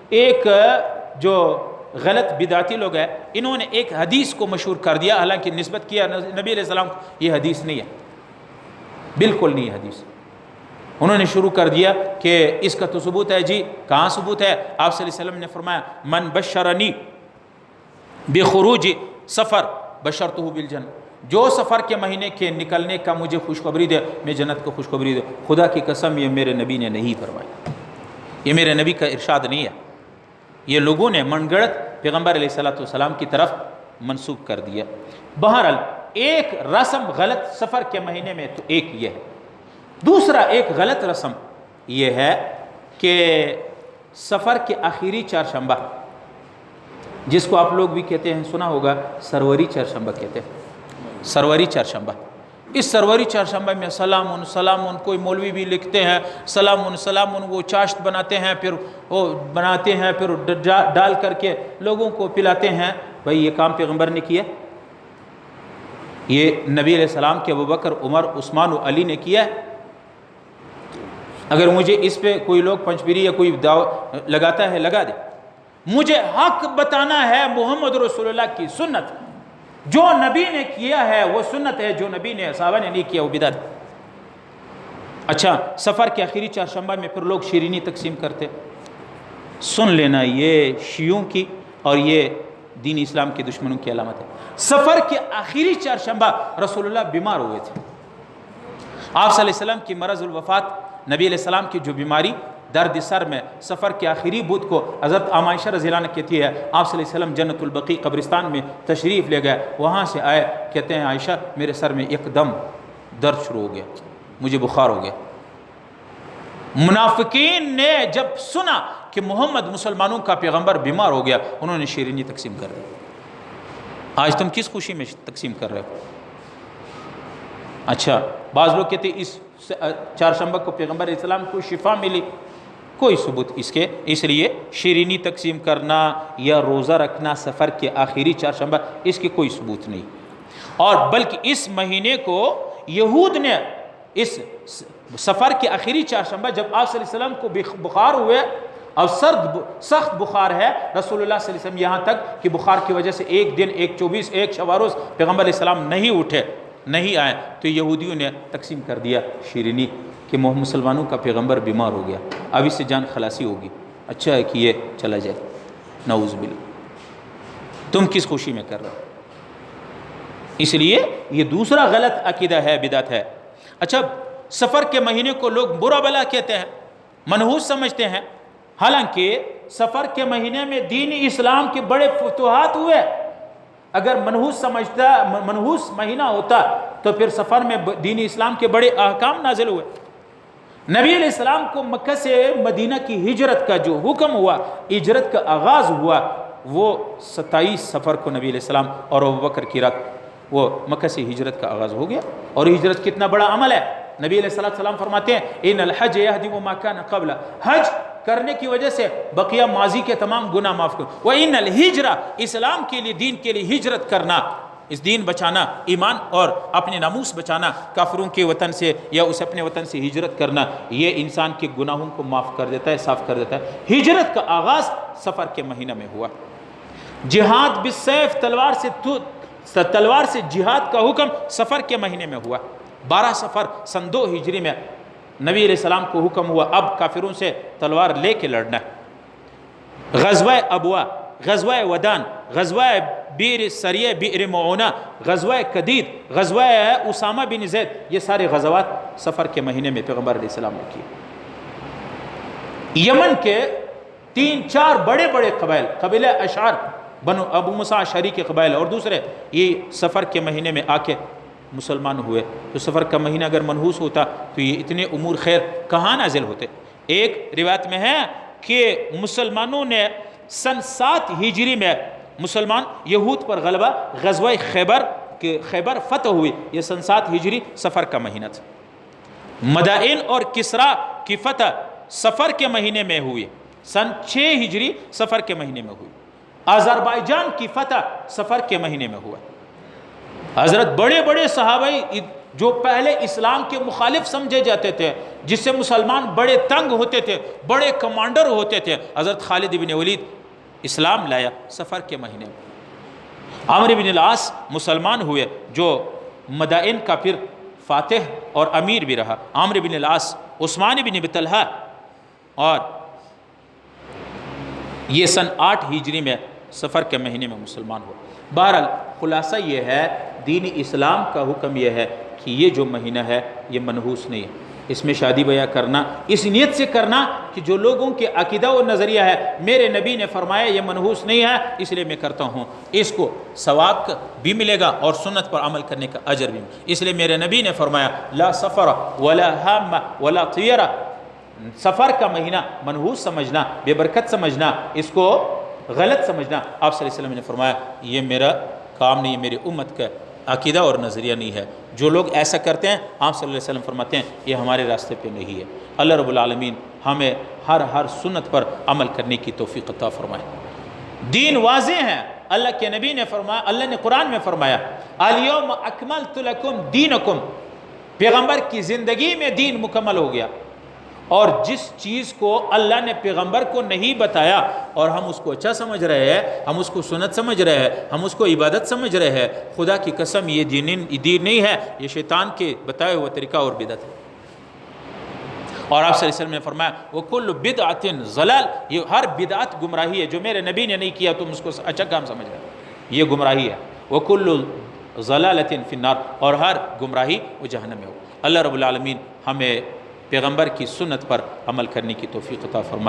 ایک جو غلط بدعتی لوگ ہیں انہوں نے ایک حدیث کو مشہور کر دیا، حالانکہ نسبت کیا نبی علیہ السلام کو، یہ حدیث نہیں ہے، بالکل نہیں ہے حدیث۔ انہوں نے شروع کر دیا کہ اس کا تو ثبوت ہے، جی کہاں ثبوت ہے؟ آپ صلی اللہ علیہ وسلم نے فرمایا من بشرنی بخروج سفر بشرتہ بالجنہ، جو سفر کے مہینے کے نکلنے کا مجھے خوشخبری دے میں جنت کو خوشخبری دے۔ خدا کی قسم یہ میرے نبی نے نہیں فرمایا، یہ میرے نبی کا ارشاد نہیں ہے، یہ لوگوں نے من گڑت پیغمبر علیہ السلام کی طرف منسوب کر دیا۔ بہرحال ایک رسم غلط سفر کے مہینے میں تو ایک یہ ہے، دوسرا ایک غلط رسم یہ ہے کہ سفر کے آخری چہارشنبہ، جس کو آپ لوگ بھی کہتے ہیں، سنا ہوگا سروری چہارشنبہ کہتے ہیں، سروری چہارشنبہ۔ اس سروری چہارشنبہ میں سلامن سلامن، کوئی مولوی بھی لکھتے ہیں سلامن سلامن، وہ چاشت بناتے ہیں، پھر وہ بناتے ہیں، پھر ڈال کر کے لوگوں کو پلاتے ہیں۔ بھائی یہ کام پیغمبر نے کیا؟ یہ نبی علیہ السلام کے ابوبکر، عمر، عثمان و علی نے کیا ہے؟ اگر مجھے اس پہ کوئی لوگ پنچبیری یا کوئی لگاتا ہے لگا دے، مجھے حق بتانا ہے محمد رسول اللہ کی سنت، جو نبی نے کیا ہے وہ سنت ہے، جو نبی نے صحابہ نے نہیں کیا وہ بدعت۔ اچھا، سفر کے آخری چہارشنبہ میں پھر لوگ شیرینی تقسیم کرتے، سن لینا یہ شیعوں کی اور یہ دین اسلام کے دشمنوں کی علامت ہے۔ سفر کے آخری چہارشنبہ رسول اللہ بیمار ہوئے تھے، آپ صلی اللہ علیہ وسلم کی مرض الوفات، نبی علیہ السلام کی جو بیماری درد سر میں، سفر کے آخری بدھ کو حضرت عائشہ رضی اللہ عنہ کہتی ہے آپ صلی اللہ علیہ وسلم جنت البقیع قبرستان میں تشریف لے گئے، وہاں سے آئے، کہتے ہیں عائشہ میرے سر میں ایک دم درد شروع ہو گیا، مجھے بخار ہو گیا۔ منافقین نے جب سنا کہ محمد مسلمانوں کا پیغمبر بیمار ہو گیا، انہوں نے شیرینی تقسیم کر دی۔ آج تم کس خوشی میں تقسیم کر رہے ہو؟ اچھا، بعض لوگ کہتے ہیں اس چہارشنبہ کو پیغمبر علیہ السلام کو شفا ملی، کوئی ثبوت اس کے، اس لیے شیرینی تقسیم کرنا یا روزہ رکھنا سفر کے آخری چہارشنبہ اس کی کوئی ثبوت نہیں۔ اور بلکہ اس مہینے کو یہود نے اس سفر کے آخری چہارشنبہ جب آپ صلی اللہ علیہ وسلم کو بخار ہوئے اور سخت بخار ہے، رسول اللہ صلی اللہ علیہ وسلم یہاں تک کہ بخار کی وجہ سے ایک دن، ایک 24، ایک شواروز پیغمبر علیہ السلام نہیں اٹھے، نہیں آئے، تو یہودیوں نے تقسیم کر دیا شیرینی کہ مسلمانوں کا پیغمبر بیمار ہو گیا، اب اس سے جان خلاصی ہوگی، اچھا ہے کہ یہ چلا جائے، نعوذ باللہ۔ تم کس خوشی میں کر رہے ہو؟ اس لیے یہ دوسرا غلط عقیدہ ہے، بدعت ہے۔ اچھا، سفر کے مہینے کو لوگ برا بلا کہتے ہیں، منحوس سمجھتے ہیں، حالانکہ سفر کے مہینے میں دین اسلام کے بڑے فتوحات ہوئے۔ اگر منحوس مہینہ ہوتا تو پھر سفر میں دین اسلام کے بڑے احکام نازل ہوئے۔ نبی علیہ السلام کو مکہ سے مدینہ کی ہجرت کا جو حکم ہوا، ہجرت کا آغاز ہوا، وہ 27 سفر کو نبی علیہ السلام اور ابوبکر کی رات وہ مکہ سے ہجرت کا آغاز ہو گیا۔ اور ہجرت کتنا بڑا عمل ہے، نبی علیہ السلام فرماتے ہیں ان الحج یہدم ما کان قبل، حج کرنے کی وجہ سے بقیہ ماضی کے تمام گناہ معاف کر، وَإِنَّ الْهِجْرَةَ، اسلام کے لیے، دین کے لیے ہجرت کرنا، اس دین بچانا، ایمان اور اپنے ناموس بچانا، کافروں کے وطن سے یا اس اپنے وطن سے ہجرت کرنا، یہ انسان کے گناہوں کو معاف کر دیتا ہے، صاف کر دیتا ہے۔ ہجرت کا آغاز سفر کے مہینہ میں ہوا۔ جہاد بالسیف، تلوار سے جہاد کا حکم سفر کے مہینے میں ہوا۔ 12 سفر سن 2 ہجری میں نبی علیہ السلام کو حکم ہوا اب کافروں سے تلوار لے کے لڑنا ہے۔ غزوہ ابوا، غزوہ ودان، غزوہ بیر سریہ بئر معونہ، غزوہ قدید، غزوہ اسامہ بن زید، یہ سارے غزوات سفر کے مہینے میں پیغمبر علیہ السلام نے کیے۔ یمن کے 3-4 بڑے بڑے قبائل، قبیلہ اشعار، بنو ابو موسیٰ اشعری کے قبائل اور دوسرے، یہ سفر کے مہینے میں آ کے مسلمان ہوئے۔ تو سفر کا مہینہ اگر منحوس ہوتا تو یہ اتنے امور خیر کہاں نازل ہوتے؟ ایک روایت میں ہے کہ مسلمانوں نے سن 7 ہجری میں مسلمان یہود پر غلبہ، غزوہ خیبر فتح ہوئی، یہ سن 7 ہجری سفر کا مہینہ تھا۔ مدائن اور کسرا کی فتح سفر کے مہینے میں ہوئی، سن 6 ہجری سفر کے مہینے میں ہوئی۔ آذربائیجان کی فتح سفر کے مہینے میں ہوا۔ حضرت بڑے بڑے صحابہ جو پہلے اسلام کے مخالف سمجھے جاتے تھے، جس سے مسلمان بڑے تنگ ہوتے تھے، بڑے کمانڈر ہوتے تھے، حضرت خالد بن ولید اسلام لایا سفر کے مہینے میں۔ عمرو بن العاص مسلمان ہوئے، جو مدائن کا پھر فاتح اور امیر بھی رہا۔ عمرو بن العاص، عثمان بن ابی طلحہ، اور یہ سن 8 ہجری میں سفر کے مہینے میں مسلمان ہوا۔ بہرحال خلاصہ یہ ہے، دین اسلام کا حکم یہ ہے کہ یہ جو مہینہ ہے یہ منحوس نہیں ہے، اس میں شادی بیاہ کرنا اس نیت سے کرنا کہ جو لوگوں کے عقیدہ و نظریہ ہے میرے نبی نے فرمایا یہ منحوس نہیں ہے اس لیے میں کرتا ہوں، اس کو ثواب بھی ملے گا اور سنت پر عمل کرنے کا اجر بھی ملے گا۔ اس لیے میرے نبی نے فرمایا لا سفر ولا ہام ولا طیرہ، سفر کا مہینہ منحوس سمجھنا، بے برکت سمجھنا، اس کو غلط سمجھنا، آپ صلی اللہ علیہ وسلم نے فرمایا یہ میرا کام نہیں ہے، میری امت کا عقیدہ اور نظریہ نہیں ہے۔ جو لوگ ایسا کرتے ہیں آپ صلی اللہ علیہ وسلم فرماتے ہیں یہ ہمارے راستے پہ نہیں ہے۔ اللہ رب العالمین ہمیں ہر سنت پر عمل کرنے کی توفیق عطا فرمائے۔ دین واضح ہے، اللہ کے نبی نے فرمایا، اللہ نے قرآن میں فرمایا الیوم اکملت لکم دینکم، پیغمبر کی زندگی میں دین مکمل ہو گیا۔ اور جس چیز کو اللہ نے پیغمبر کو نہیں بتایا اور ہم اس کو اچھا سمجھ رہے ہیں، ہم اس کو سنت سمجھ رہے ہیں، ہم اس کو عبادت سمجھ رہے ہیں، خدا کی قسم یہ دین نہیں ہے، یہ شیطان کے بتائے ہوئے طریقہ اور بدعت ہے۔ اور آپ صلی اللہ علیہ وسلم نے فرمایا وَكُلُّ بِدْعَةٍ ضَلَالٍ، یہ ہر بدعت گمراہی ہے، جو میرے نبی نے نہیں کیا تم اس کو اچھا کام سمجھ رہے ہو، یہ گمراہی ہے۔ وَكُلُّ ضَلَالَةٍ فِي النَّارِ، اور ہر گمراہی وہ جہنم میں ہو۔ اللہ رب العالمین ہمیں پیغمبر کی سنت پر عمل کرنے کی توفیق عطا فرمائے۔